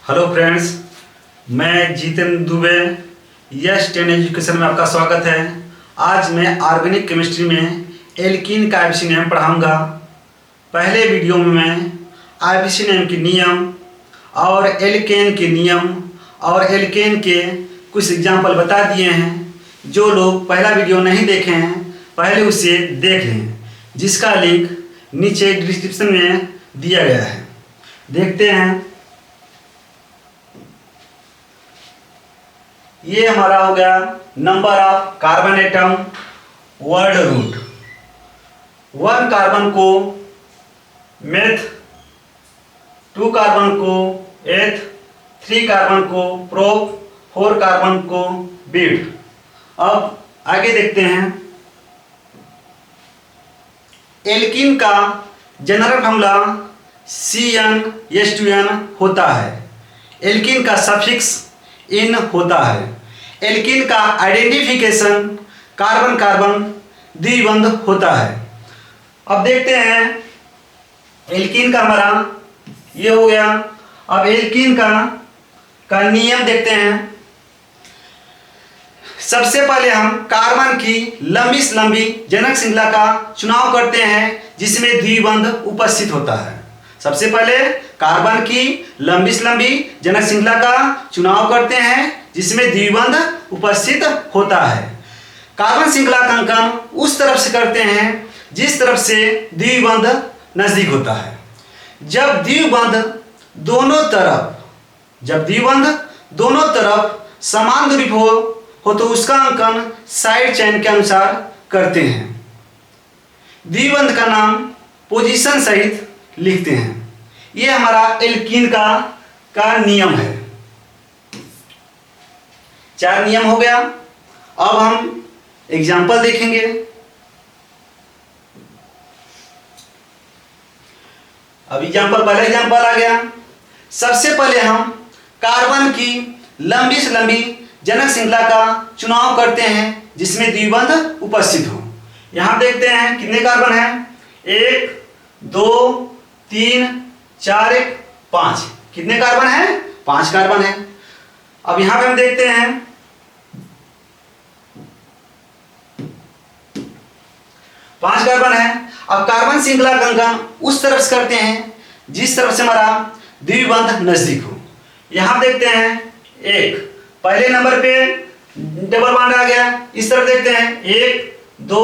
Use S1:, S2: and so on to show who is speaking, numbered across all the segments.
S1: Hello friends, मैं Jitendra Dubey yes 10 education में आपका स्वागत है। आज मैं ऑर्गेनिक केमिस्ट्री में एल्कीन का आईपीसी नेम पढ़ाऊंगा। पहले वीडियो में मैं आईपीसी नेम के नियम और एल्केन के नियम और एल्केन के कुछ एग्जाम्पल बता दिए हैं। जो लोग पहला वीडियो नहीं देखे हैं पहले उसे देख लें, जिसका लिंक नीचे डिस्क्रिप्शन में दिया गया है। देखते हैं। ये हमारा हो गया number of carbon atom word root. 1 carbon को मेथ, 2 कार्बन को एथ, 3 कार्बन को प्रोप, 4 कार्बन को बीट। अब आगे देखते हैं। एल्कीन का जनरल फॉर्मूला CnH2n होता है। एल्कीन का सफिक्स इन होता है। एल्कीन का आइडेंटिफिकेशन कार्बन कार्बन द्विबंध होता है। अब देखते हैं एल्कीन का हमारा ये हो गया। अब एल्कीन का नियम देखते हैं। सबसे पहले हम कार्बन की लंबी से लंबी जनक श्रृंखला का चुनाव करते हैं जिसमें द्विबंध उपस्थित होता है। सबसे पहले कार्बन की लंबी से लंबी जनक श्रृंखला का चुनाव करते हैं जिसमें द्विबंध उपस्थित होता है। कार्बन श्रृंखला का अंकन उस तरफ से करते हैं जिस तरफ से द्विबंध नजदीक होता है। जब द्विबंध दोनों तरफ समान दूरी हो तो उसका अंकन साइड चेन के अनुसार करते हैं। द्विबंध का नाम पोजीशन सहित लिखते हैं। ये हमारा एल्कीन का नियम है। 4 नियम हो गया। अब हम एग्जाम्पल देखेंगे। अब पहला एग्जाम्पल आ गया। सबसे पहले हम कार्बन की लंबी से लंबी जनक श्रृंखला का चुनाव करते हैं जिसमें द्विबंध उपस्थित हो। यहां देखते हैं कितने कार्बन हैं। 1 2 3 4 5। कितने कार्बन हैं? 5 कार्बन हैं। अब यहां पे हम देखते हैं 5 कार्बन है। अब कार्बन श्रृंखला का अंकन उस तरफ से करते हैं जिस तरफ से हमारा द्विबंध नजदीक हो। यहां देखते हैं 1, पहले नंबर पे डबल बॉन्ड आ गया। इस तरफ देखते हैं 1 2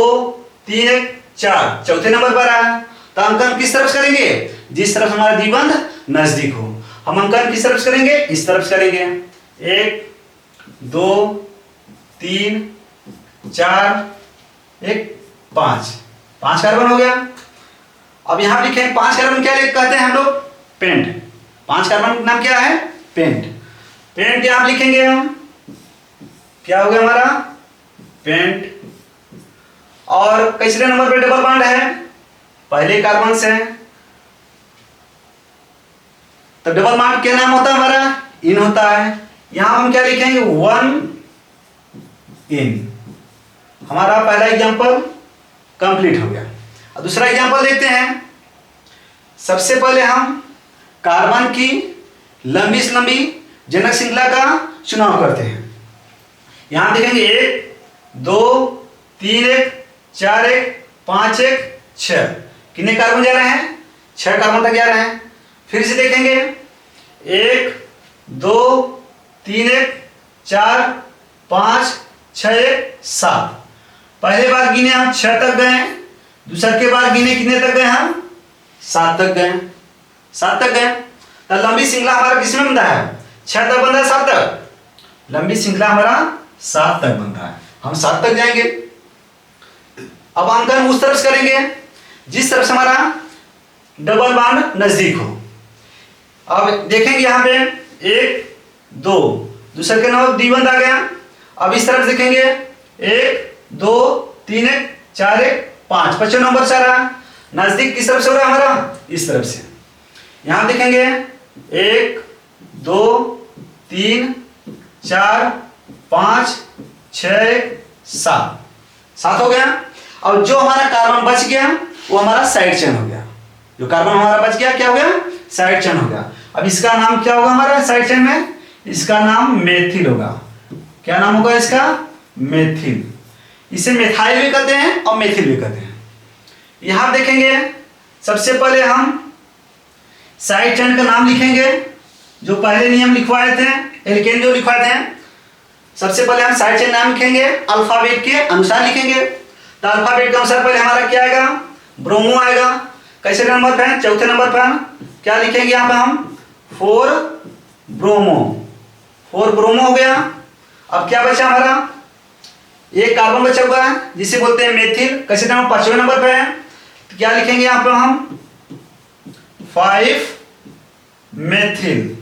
S1: 3 4, चौथे नंबर पर आया। तो अंकन किस तरफ से करेंगे? जिस तरफ हमारा द्विबंध नजदीक हो। हम अंकन किस तरफ से करेंगे? इस तरफ से करेंगे। 1 2 3 4 1 5 कार्बन हो गया। अब यहां लिखें 5 कार्बन क्या कहते हैं हम लोग? पेंट। 5 कार्बन का नाम क्या है? पेंट। पेंट यहां लिखेंगे हम। क्या हो गया हमारा? पेंट। और किसरे नंबर पे डबल बॉन्ड है? पहले कार्बन से। तो डबल बॉन्ड क्या नाम होता है हमारा? इन होता है। यहां हम क्या लिखेंगे? 1 इन। हमारा पहला एग्जांपल कंप्लीट हो गया। अब दूसरा एग्जांपल देखते हैं। सबसे पहले हम कार्बन की लंबी से लंबी जनक श्रृंखला का चुनाव करते हैं। यहां देखेंगे 1 2 3 1 4 1 5 1 6। कितने कार्बन जा रहे हैं? 6 कार्बन तक जा रहे हैं। फिर से देखेंगे 1 2 3 1 4 5 6 1 7। पहले बार गिने हम 6 तक गए। दूसरे के बाद गिने कितने तक गए हम? 7 तक गए। 7 तक गए। तो लंबी श्रृंखला हमारा किसमें बनता है? 6 तक बनता है, 7 तक। लंबी श्रृंखला हमारा 7 तक बनता है। हम 7 तक जाएंगे। अब अंकन उस तरफ से करेंगे जिस तरफ से हमारा डबल बॉन्ड नजदीक हो। अब देखेंगे यहां पे 1 2, दूसरे के नंबर द्विबंध आ गया। अब इस तरफ देखेंगे 1 2 3 1 4 1 5, 5 नंबर से आ रहा। नजदीक किस तरफ से हो रहा है हमारा? इस तरफ से। यहां देखेंगे 1 2 3 4 5 6 7 हो गया। अब जो हमारा कार्बन बच गया वो हमारा साइड चेन हो गया। जो कार्बन हमारा बच गया क्या हो गया? साइड चेन हो गया। अब इसका नाम क्या होगा हमारा साइड चेन में? इसका नाम मेथिल होगा। क्या नाम होगा इसका? मेथिल। इसे मेथाइल भी कहते हैं और मेथिल भी कहते हैं। यहां देखेंगे सबसे पहले हम साइड चेन का नाम लिखेंगे, जो पहले नियम लिखवाए थे, एल्केन जो लिखवाए थे। सबसे पहले हम साइड चेन नाम लिखेंगे, अल्फाबेट के अनुसार लिखेंगे। तो अल्फाबेट के अनुसार पहले हमारा क्या आएगा? ब्रोमो आएगा। कैसे नंबर पे है? चौथे नंबर पर क्या लिखेंगे यहाँ पे हम? 4 ब्रोमो। 4 ब्रोमो हो गया। अब क्या बचा हमारा? एक कार्बन बचा हुआ है जिसे बोलते हैं मेथिल। कैसे नंबर? 5वें नंबर पे है। तो क्या लिखेंगे यहाँ पे हम? 5 मेथिल।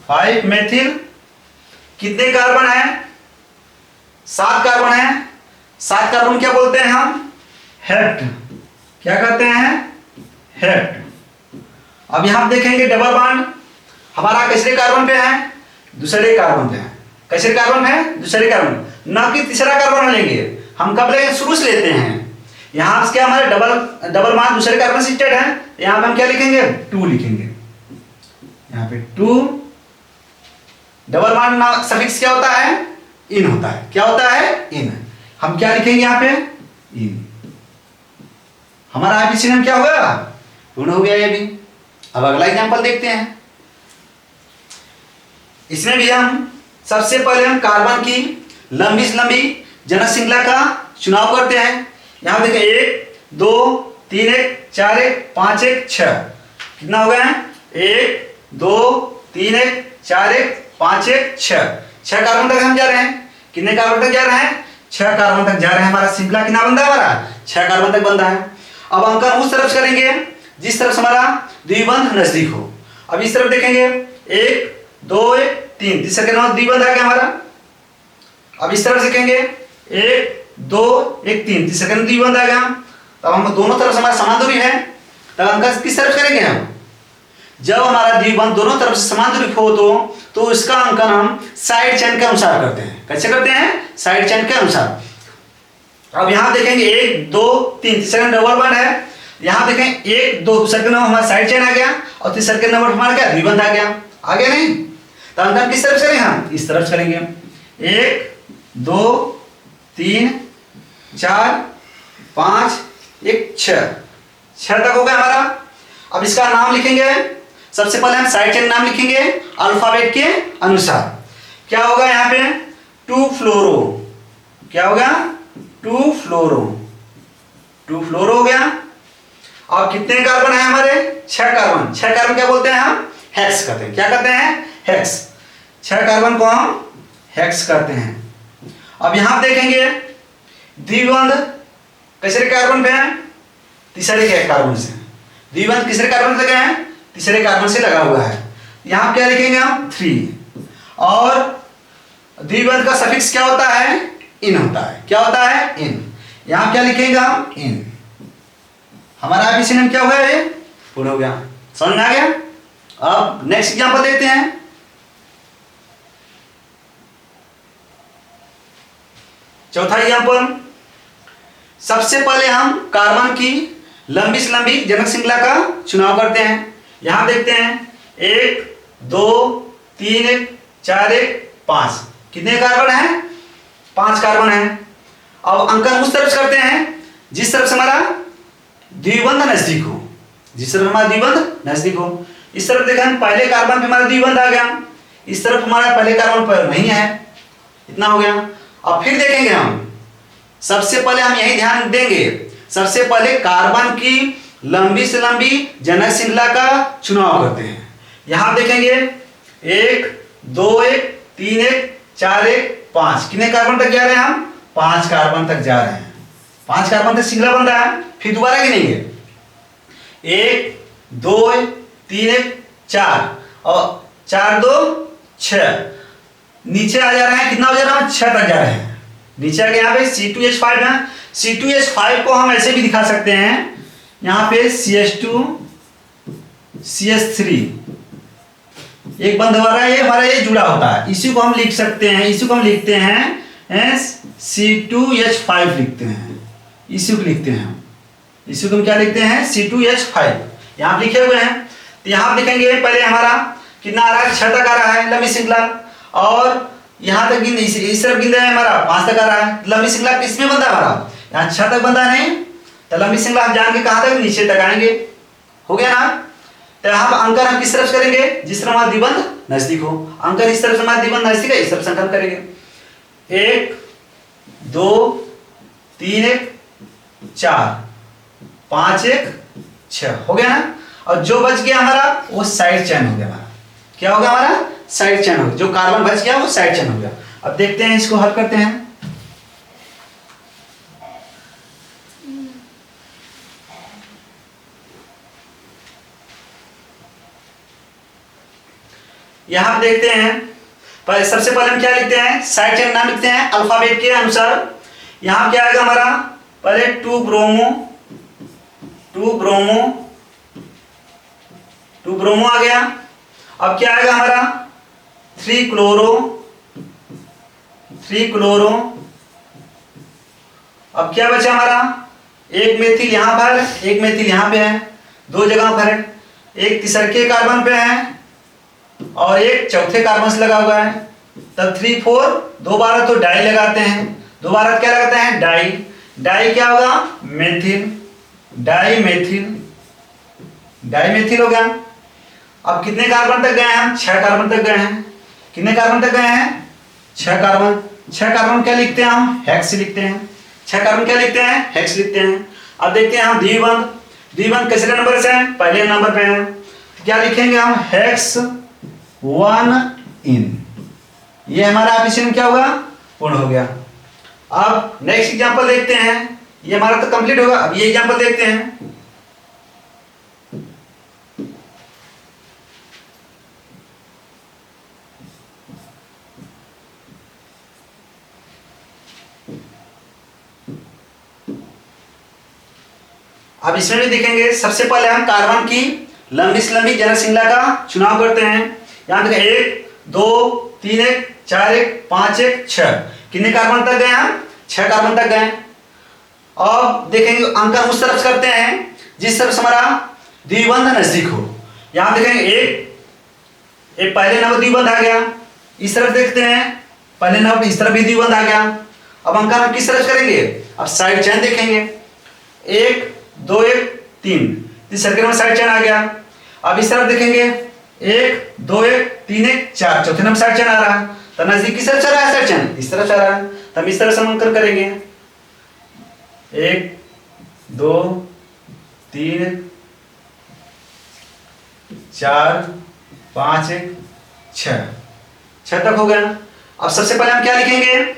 S1: 5 मेथिल। कितने कार्बन है? 7 कार्बन है। 7 कार्बन क्या बोलते हैं हम? हेप्ट। क्या कहते हैं? हेप्ट। अब यहां देखेंगे डबल बॉन्ड हमारा किसरे कार्बन पे है? दूसरे कार्बन पे है। किसरे कार्बन है? दूसरे कार्बन, ना कि तीसरा कार्बन लेंगे। हम कब लेंगे? शुरू से लेते हैं। यहां से क्या हमारे डबल बॉन्ड दूसरे कार्बन से स्टेट है। यहां पे हम क्या लिखेंगे? 2 लिखेंगे। यहां पे 2। डबल बॉन्ड सफिक्स क्या होता है? इन होता है। क्या होता है? इन। हम क्या लिखेंगे यहां पे? इन। हमारा आईपीसी नाम क्या होगा? पूर्ण हो गया ये भी। अब अगला एग्जांपल देखते हैं। इसमें भी हम सबसे पहले हम कार्बन की लंबी से लंबी जनक श्रृंखला का चुनाव करते हैं। यहां देखिए 1 2 3 1 4 1 5 1 6। कितना हो गया है? 1 2 3 1 4 1 5 1 6। 6 कार्बन तक हम जा रहे हैं। कितने कार्बन तक जा रहे हैं? 6 कार्बन तक जा रहे हैं। हमारा श्रृंखला कितना बंधा है? हमारा 6 कार्बन तक बंधा है। अब अंकन उस तरफ से करेंगे जिस तरफ से हमारा द्विबंध नजदीक हो। अब इस तरफ देखेंगे 1 2 1 3, तीसरा के नाम द्विबंध आ गया हमारा। अब इस तरफ से देखेंगे 1 2 1 3, तीसरा के नाम द्विबंध आ गया। तब हम दोनों तरफ से हमारा समान दूरी है। तब अंकन किस तरफ करेंगे हम? जब हमारा द्विबंध दोनों तरफ से समान दूरी हो तो इसका अंकन हम साइड चेन के अनुसार करते हैं। कैसे करते हैं? साइड चेन के अनुसार। अब यहां देखेंगे 1 2 3, तीसरा डबल बॉन्ड है। यहां देखें 1 2, दूसरा नंबर हमारा साइड चेन आ गया और तीसरा के नंबर हमारा क्या? द्विबंध आ गया। आ गया नहीं? तो अंकन किस तरफ से करेंगे हम? इस तरफ से करेंगे। 1 2 3 4 5 1 6 तक हो गया हमारा। अब इसका नाम लिखेंगे। सबसे पहले हम साइड चेन नाम लिखेंगे अल्फाबेट के अनुसार। क्या होगा यहाँ पे? 2 फ्लोरो। क्या होगा? 2 फ्लोरो। 2 फ्लोरो हो गया। अब कितने कार्बन है हमारे? 6 कार्बन। 6 कार्बन क्या बोलते हैं हम? हेक्स कहते हैं। क्या कहते हैं? हेक्स। 6 कार्बन को हम हेक्स कहते हैं। अब यहां देखेंगे द्विबंध किसरे कार्बन पे है? तीसरे के कार्बन से। द्विबंध किसरे कार्बन से लगा है? तीसरे कार्बन से लगा हुआ है। यहां क्या लिखेंगे हम? 3। और द्विबंध का सफिक्स क्या होता है? इन होता है। क्या होता है? इन। यहां क्या लिखेंगे हम? इन। हमारा आईपीसी नाम क्या हो गया? ये पूर्ण हो गया। समझ में आ गया? अब नेक्स्ट एग्जांपल देखते हैं। चौथा एग्जांपल। सबसे पहले हम कार्बन की लंबी से लंबी जनक श्रृंखला का चुनाव करते हैं। यहां देखते हैं 1 2 3 1 4 1 5। कितने कार्बन है? 5 कार्बन है। अब अंकन उस तरफ से करते हैं जिस तरफ से हमारा द्विबंध नजदीक हो। जिस तरफ हमारा द्विबंध नजदीक हो। इस तरफ देखा हम पहले कार्बन पे हमारा द्विबंध आ गया। इस तरफ हमारा पहले कार्बन पर नहीं है। इतना हो गया। अब फिर देखेंगे हम। सबसे पहले हम यही ध्यान देंगे। सबसे पहले कार्बन की लंबी से लंबी जनक श्रृंखला का चुनाव करते हैं। यहां देखेंगे 1 2 1 3 1 4 1 5। कितने कार्बन तक जा रहे हैं हम? 5 कार्बन तक जा रहे हैं। 5 कार्बन तक श्रृंखला बन रहा है। फिर दोबारा गिनेंगे 1 2 3 1 4 और 4 2 6। नीचे आ जा रहे हैं। कितना हो जा रहा है? 6 तक जा रहे हैं। नीचे आगे यहाँ पे C2H5 है। C2H5 को हम ऐसे भी दिखा सकते हैं। यहाँ पे CH2 CH3 एक बंध हो रहा है। ये हमारा ये जुड़ा होता है। इसी को हम लिख सकते हैं। इसी को हम लिखते हैं C2H5 लिखते हैं। इसी को लिखते हैं। इसी को हम क्या लिखते हैं? C2H5 यहाँ लिखे हुए हैं। तो यहाँ देखेंगे पहले हमारा कितना आ रहा है, 6 तक आ रहा है लंबी श्रृंखला, और यहाँ तक गिन इस तरफ गिन रहे हैं हमारा 5 तक आ रहा है। लंबी श्रृंखला किसमें बनता है हमारा, यहाँ 6 तक बनता नहीं, तो लंबी श्रृंखला हम जान के कहाँ तक, नीचे तक आएंगे। हो गया ना। तो यहाँ अंकन हम किस तरफ से करेंगे, जिस तरफ हमारा द्विबंध नजदीक हो। अंकन इस तरफ से हमारा द्विबंध नजदीक है, इस तरफ से अंकन करेंगे। 1 2 3 1 4 5 1 6 हो गया ना। और जो बच गया हमारा वो साइड चेन हो गया हमारा। क्या हो गया हमारा, साइड चेन हो गया। जो कार्बन बच गया वो साइड चेन हो गया। अब देखते हैं, इसको हल करते हैं। यहां पे देखते हैं, पर सबसे पहले हम क्या लिखते हैं, साइड चेन नाम लिखते हैं अल्फाबेट के अनुसार। यहां क्या आएगा हमारा, पहले 2 ब्रोमो आ गया। अब क्या आएगा हमारा 3 क्लोरो। अब क्या बचा हमारा, एक मेथिल यहां पर, एक मेथिल यहां पे है, 2 जगह पर है। एक तीसरे कार्बन पे है और एक चौथे कार्बन से लगा हुआ है। तब 3 4 2 बार तो डाई लगाते हैं, 2 बार क्या लगाते हैं, डाई। डाई क्या होगा, मेथिल, डाई मेथिल हो गया। अब कितने कार्बन तक गए हैं हम, 6 कार्बन तक गए हैं। कितने कार्बन तक गए हैं, 6 कार्बन। 6 कार्बन क्या लिखते हैं हम, हेक्स लिखते हैं। 6 कार्बन क्या लिखते हैं, हेक्स लिखते हैं। अब देखते हैं हम द्विबंध किसरे नंबर से है, पहले नंबर पे है। क्या लिखेंगे हम, हेक्स 1 ये हमारा एफिशिएंट क्या होगा, पूर्ण हो गया। अब नेक्स्ट एग्जांपल देखते हैं, ये हमारा तो कंप्लीट होगा। अब ये एग्जांपल देखते हैं। अब इसमें भी देखेंगे, सबसे पहले हम कार्बन की लंबी से लंबी जनक श्रृंखला का चुनाव करते हैं। यहां तक 1 2 3 1 4 1 5 1 6 कितने कार्बन तक गए हम, 6 कार्बन तक गए। अब देखेंगे अंकन उस तरफ करते हैं जिस तरफ से हमारा द्विबंध नजदीक हो। यहां देखेंगे एक पहले नंबर द्विबंध आ गया, इस तरफ देखते हैं पहले नंबर, इस तरफ भी द्विबंध आ गया। अब अंकन हम किस तरफ करेंगे, अब साइड चेन देखेंगे। 1 2 1 3 तीसरे नंबर साइड चेन आ गया। अब इस तरफ देखेंगे 1 2 1 3 1 4 चौथे नंबर साइड चेन आ रहा है। तो नजदीक किस तरफ चल रहा है, साइड चेन इस तरफ चल रहा है। तो हम इस तरह से अंकन करेंगे। 1 2 3 4 5 1 6 तक हो गया। अब सबसे पहले हम क्या लिखेंगे,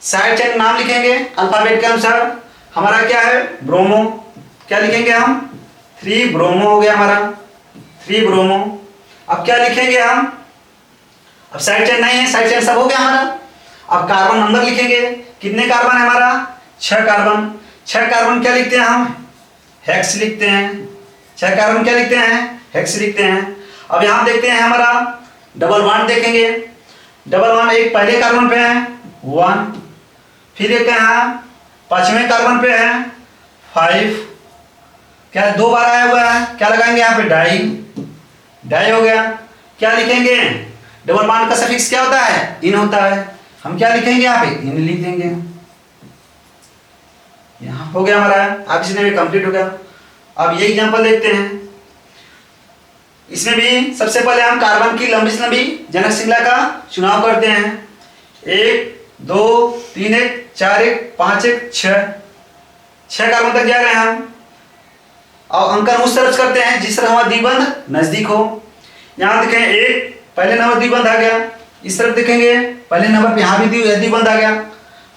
S1: साइड चेन नाम लिखेंगे अल्फाबेट के अनुसार। हमारा क्या है, ब्रोमो। क्या लिखेंगे हम, 3 ब्रोमो हो गया हमारा, 3 ब्रोमो। अब क्या लिखेंगे हम, अब साइड चेन नहीं है, साइड चेन सब हो गया हमारा। अब कार्बन नंबर लिखेंगे, कितने कार्बन है हमारा, 6 कार्बन। 6 कार्बन क्या लिखते हैं हम, हेक्स लिखते हैं। 6 कार्बन क्या लिखते हैं, हेक्स लिखते हैं। अब यहां देखते हैं हमारा डबल बॉन्ड देखेंगे। डबल बॉन्ड एक पहले कार्बन पे है 1, फिर एक यहाँ 5वें कार्बन पे है 5, क्या 2 बार आया हुआ है, क्या लगाएंगे यहाँ पे, डाई हो गया। क्या लिखेंगे, डबल बॉन्ड का सफिक्स क्या होता है, इन होता है। हम क्या लिखेंगे यहाँ पे, इन लिख देंगे। यहाँ हो गया हमारा, आप इसने भी कंप्लीट हो गया। अब ये एग्जांपल देखते हैं। इसमें भी सबसे पहले हम कार्बन की लंबी से लंबी जनक श्रृंखला का चुनाव करते हैं। 1 2 3 1 4 1 5 1 6 कार्बन तक जा रहे हैं हम। और अंकन उस तरफ करते हैं जिस तरह हमारा द्विबंध नजदीक हो। यहाँ देखें एक पहले नंबर द्विबंध आ गया, इस तरफ देखेंगे पहले नंबर पे यहाँ भी द्विबंध आ गया।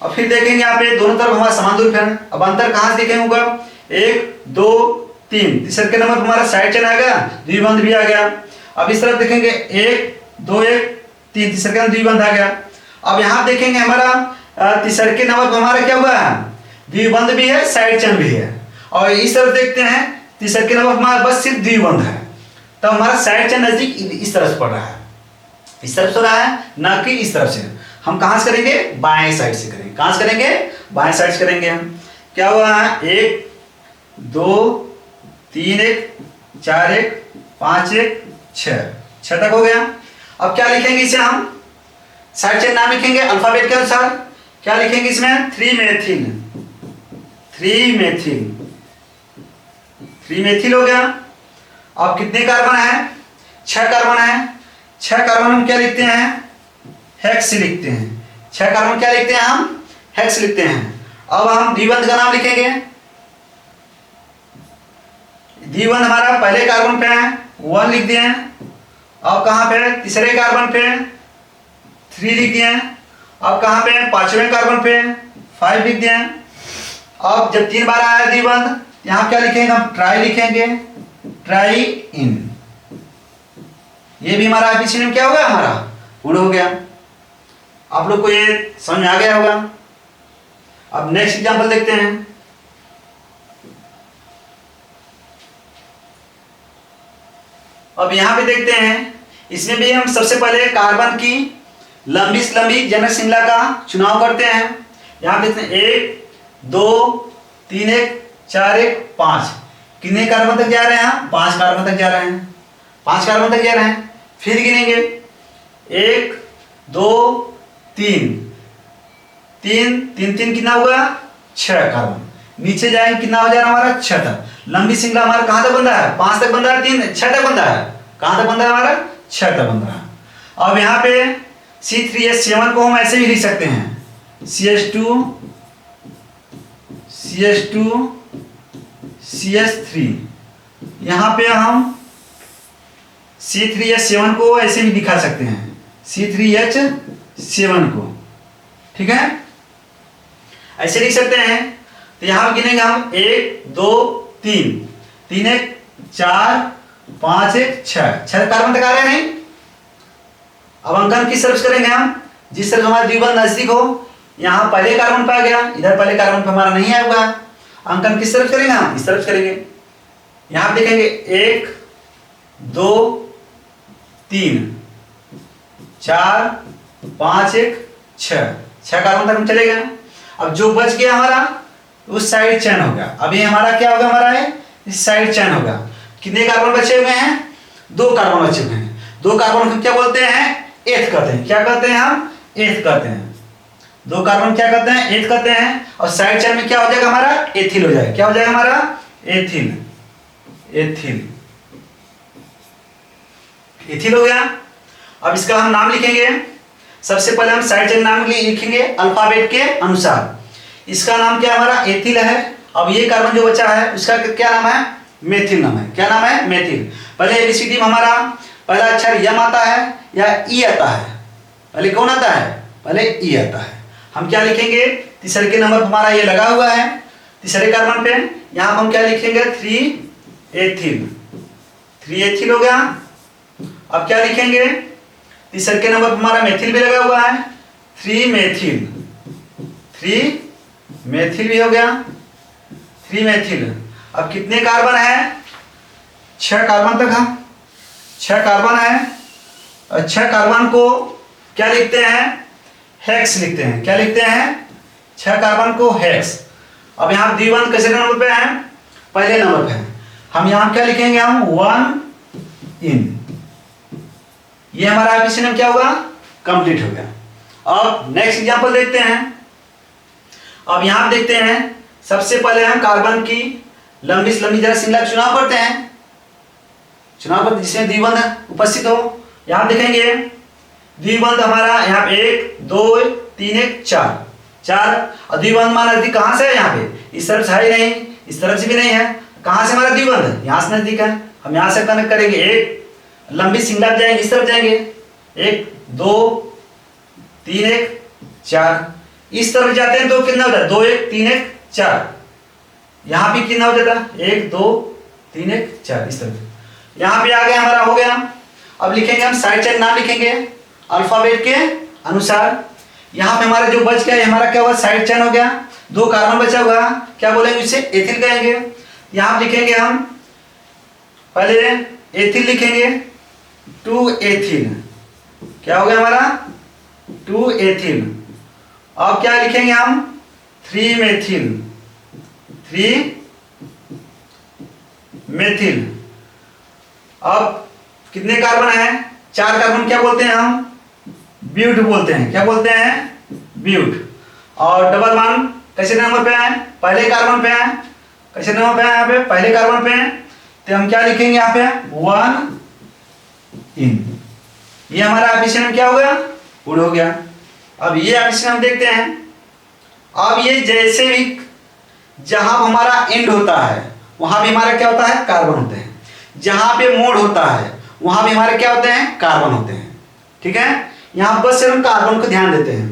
S1: और फिर देखेंगे यहाँ पे दोनों तरफ हमारा समान दूरी है। अब अंतर कहाँ से देखेंगे होगा, 1 2 3 तीसरे के नंबर पर हमारा साइड चेन आ गया, द्विबंध भी आ गया। अब इस तरफ देखेंगे 1 2 1 3 तीसरे के नंबर द्विबंध आ गया। अब यहाँ देखेंगे हमारा तीसरे के नंबर पर हमारा क्या हुआ है, द्विबंध भी है, साइड चेन भी है। और इस तरफ देखते हैं तीसरे के नंबर हमारा बस सिर्फ द्विबंध है, तो हमारा साइड चेन नजदीक इस तरफ से पड़ रहा है, इस तरफ से रहा है, ना कि इस तरफ से। हम कहां से करेंगे, बाएं साइड से करेंगे। कहां से करेंगे, बाएं साइड से करेंगे हम। क्या हुआ है, 1 2 3 1 4 1 5 1 6, 6 तक हो गया। अब क्या लिखेंगे इसे हम साइड चेन नाम लिखेंगे अल्फाबेट के अनुसार। क्या लिखेंगे इसमें 3 मेथिल, 3 मेथिल, 3 मेथिल हो गया। अब कितने कार्बन है? 6 कार्बन है। 6 कार्बन हम क्या लिखते हैं? हेक्स लिखते हैं। 6 कार्बन क्या लिखते हैं हम? हेक्स लिखते हैं। अब हम द्विबंध का नाम लिखेंगे। द्विबंध हमारा पहले कार्बन पे है 1 लिख दिए। अब कहां पे? तीसरे कार्बन पे 3 लिख दिए। अब कहां पे? 5वें कार्बन पे 5 लिख दिए। अब जब 3 बार आया द्विबंध, यहां क्या लिखेंगे हम? ट्राई लिखेंगे, ट्राई इन। ये भी हमारा एफिशिएंट क्या होगा? हमारा पूर्ण हो गया। आप लोग को ये समझ में आ गया होगा। अब नेक्स्ट एग्जांपल देखते हैं। अब यहां पे देखते हैं, इसमें भी हम सबसे पहले कार्बन की लंबी से लंबी जनक श्रृंखला का चुनाव करते हैं। यहां देखते हैं 1 2 3 1 4 1 5। कितने कार्बन तक जा रहे हैं? 5 कार्बन तक जा रहे हैं। 5 कार्बन तक जा रहे हैं। फिर गिनेंगे 1 2 3 3 3 3 कितना हुआ? 6 कार्बन। नीचे जाएंगे कितना हो जा रहा है हमारा? 6 तक। लंबी श्रृंखला हमारा कहां तक बन रहा है? 5 तक बन रहा है, 3 6 तक बन रहा है। कहां तक बन रहा है हमारा? 6 तक बन रहा है। अब यहाँ पे C3H7 को हम ऐसे भी लिख सकते हैं CH2 CH2 CH3। यहाँ पे हम C3H7 को ऐसे भी दिखा सकते हैं C3H7 को। ठीक है, ऐसे लिख सकते हैं। तो यहां गिनेंगे हम 1 2 3 3 1 4 5 1 6 कार्बन तक आ रहे हैं नहीं। अब अंकन किस तरफ करेंगे हम? जिस तरफ हमारा द्विबंध नजदीक हो। यहाँ पहले कार्बन पे आ गया, इधर पहले कार्बन पे हमारा नहीं आया हुआ। अंकन किस तरफ करेंगे हम? इस तरफ करेंगे। यहाँ देखेंगे 1 2 3 4 5 1 6 कार्बन तक हम चले गए। अब जो बच गया हमारा उस साइड चैन हो गया। अब ये हमारा क्या होगा? हमारा है इस साइड चैन होगा। कितने कार्बन बचे हुए हैं? 2 कार्बन बचे हुए हैं। 2 कार्बन हम क्या बोलते हैं? एथ कहते हैं। क्या कहते हैं हम? एथ कहते हैं। 2 कार्बन क्या कहते हैं? एथ कहते हैं। और साइड चैन में क्या हो जाएगा हमारा? एथिल हो जाएगा। क्या हो जाएगा हमारा? एथिल, एथिल, एथिल हो गया। अब इसका हम नाम लिखेंगे। सबसे पहले हम साइड चेन नाम लिखेंगे अल्फाबेट के अनुसार। इसका नाम क्या हमारा? एथिल है। अब ये कार्बन जो बचा है उसका क्या नाम है? मेथिल नाम है। क्या नाम है? मेथिल। पहले एबीसीडी में हमारा पहला अक्षर यम आता है या ई आता है? पहले कौन आता है? पहले ई आता है। हम क्या लिखेंगे? तीसरे के नंबर पर हमारा ये लगा हुआ है तीसरे कार्बन पे। यहां हम क्या लिखेंगे? 3 एथिल, 3 एथिल हो गया। अब क्या लिखेंगे? तीसरे के नंबर पर हमारा मेथिल भी लगा हुआ है 3 मेथिल, 3 मेथिल भी हो गया, 3 मेथिल। अब कितने कार्बन है? 6 कार्बन तक है। 6 कार्बन है और 6 कार्बन को क्या लिखते हैं? हेक्स लिखते हैं। क्या लिखते हैं? 6 कार्बन को हेक्स। अब यहाँ द्विबंध कैसे नंबर पे है? पहले नंबर पे है। हम यहाँ क्या लिखेंगे? हम 1 इन। ये हमारा एफिशिएंट क्या होगा? कंप्लीट हो गया। अब नेक्स्ट एग्जांपल देखते हैं। अब यहाँ देखते हैं, सबसे पहले हम कार्बन की लंबी से लंबी जनक श्रृंखला चुनाव करते हैं। चुनाव करते जिसमें द्विबंध उपस्थित हो। यहाँ देखेंगे द्विबंध हमारा यहाँ 1 2 3 1 4 और द्विबंध हमारा नजदीक कहाँ से है? यहाँ पे इस तरफ से है ही नहीं, इस तरफ से भी नहीं है। कहाँ से हमारा द्विबंध? यहाँ से नजदीक है। हम यहाँ से कनेक्ट करेंगे। एक लंबी श्रृंखला जाएंगे, इस तरफ जाएंगे 1 2 3 1 4। इस तरफ जाते हैं तो कितना हो जाता है? 2 1 3 1 4। यहाँ भी कितना हो जाता है? 1 2 3 1 4। इस तरफ यहाँ पे आ गया हमारा, हो गया। अब लिखेंगे हम साइड चेन नाम लिखेंगे अल्फाबेट के अनुसार। यहाँ पे हमारा जो बच गया हमारा क्या हुआ? साइड चेन हो गया। 2 कार्बन बचा हुआ, क्या बोलेंगे? इसे एथिल कहेंगे। यहाँ लिखेंगे हम पहले एथिल लिखेंगे 2 एथिल। क्या हो गया हमारा? 2 एथिल। अब क्या लिखेंगे हम? 3 मेथिल, 3 मेथिल। अब कितने कार्बन है? 4 कार्बन क्या बोलते हैं हम? ब्यूट बोलते हैं। क्या बोलते हैं? ब्यूट। और डबल बॉन्ड कैसे नंबर पे है? पहले कार्बन पे है। कैसे नंबर पे है? यहाँ पे पहले कार्बन पे है। तो हम क्या लिखेंगे यहाँ पे? 1 इन। ये हमारा एफिशिएंट क्या हो गया? गुड हो गया। अब ये एफिशिएंट हम देखते हैं। अब ये जैसे भी जहां हमारा एंड होता है वहां भी हमारा क्या होता है? कार्बन होते हैं। जहां पे मोड होता है वहां भी हमारे क्या होते हैं? कार्बन होते हैं। ठीक है, यहाँ बस सिर्फ हम कार्बन को ध्यान देते हैं।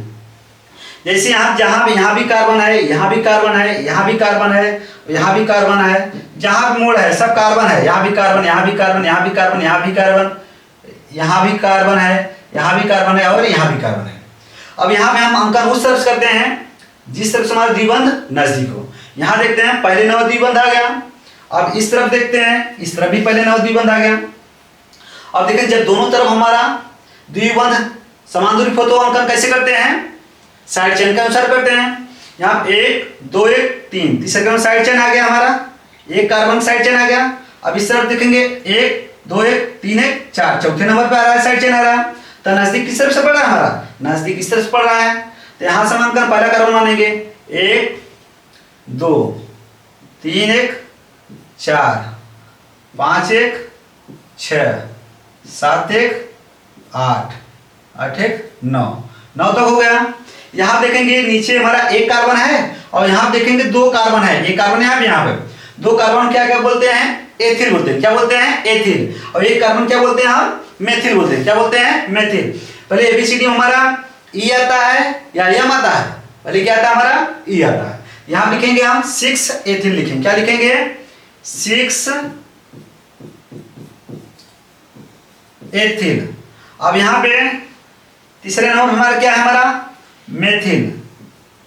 S1: जैसे यहाँ जहां भी, यहाँ भी कार्बन है, यहाँ भी कार्बन है, यहाँ भी कार्बन है, यहाँ भी कार्बन है। जहां भी मोड है सब कार्बन है। यहाँ भी कार्बन, यहाँ भी कार्बन, यहाँ भी कार्बन, यहाँ भी कार्बन, यहाँ भी कार्बन है, यहाँ भी कार्बन है और यहाँ भी कार्बन है। अब यहाँ पे हम अंकन उस तरफ से करते हैं जिस तरफ से हमारा द्विबंध नजदीक हो। यहाँ देखते हैं पहले नव द्विबंध आ गया। अब इस तरफ देखते हैं, इस तरफ भी पहले नव द्विबंध आ गया। अब देखें जब दोनों तरफ हमारा द्विबंध समान दूरी हो तो अंकन कैसे करते हैं? साइड चेन के अनुसार करते हैं। यहाँ 1 2 1 3, तीसरे क्रम साइड चेन आ गया हमारा, एक कार्बन साइड चेन आ गया। अब इस तरफ देखेंगे 1 2 1 3 1 4, चौथे नंबर पे आ रहा है साइड चेन आ रहा है। तो नजदीक किस तरफ से पड़ रहा है? हमारा नजदीक इस तरफ से पड़ रहा है। तो यहाँ से हम अंकन पहला कार्बन मानेंगे 1 2 3 1 4 5 1 6 7 1 8 8 1 9 9 तक हो गया। यहाँ देखेंगे नीचे हमारा एक कार्बन है और यहाँ देखेंगे 2 कार्बन है। एक कार्बन यहाँ पे 2 कार्बन क्या क्या बोलते हैं? एथिल बोलते हैं। क्या बोलते हैं? एथिल। और एक कार्बन क्या बोलते हैं हम? मेथिल बोलते हैं। क्या बोलते हैं? मेथिल। पहले एबीसीडी हमारा ई आता है या एम आता है? पहले क्या आता है हमारा? ई आता है। यहाँ लिखेंगे हम 6 एथिल लिखेंगे। क्या लिखेंगे? 6 एथिल। अब यहाँ पे तीसरे नंबर हमारा क्या है? हमारा मेथिल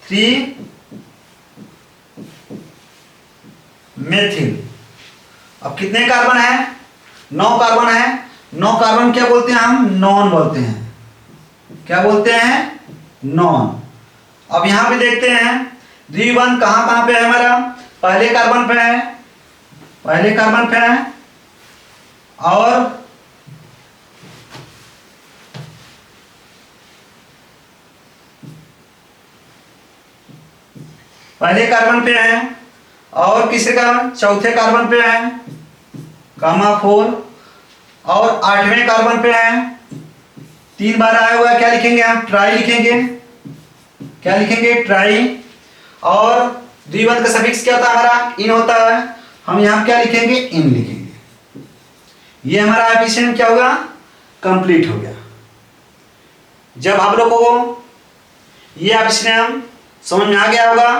S1: 3 मेथिल। अब कितने कार्बन है? 9 कार्बन है। 9 कार्बन क्या बोलते हैं हम? नॉन बोलते हैं। क्या बोलते हैं? नॉन। अब यहां पे देखते हैं द्विबंध कहां कहां पे है हमारा? पहले कार्बन पे है, पहले कार्बन पे है और पहले कार्बन पे है और किसरे कार्बन? चौथे कार्बन पे है गामा 4 और 8वें कार्बन पे है। 3 बार आया हुआ है। क्या लिखेंगे हम? ट्राई लिखेंगे। क्या लिखेंगे? ट्राई। और द्विबंध का सफिक्स क्या होता है हमारा? इन होता है। हम यहाँ क्या लिखेंगे? इन लिखेंगे। ये हमारा एफिशिएंट क्या होगा? कंप्लीट हो गया। जब आप लोगों को ये एफिशिएंट समझ में आ गया होगा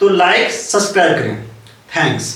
S1: तो लाइक सब्सक्राइब करें। थैंक्स।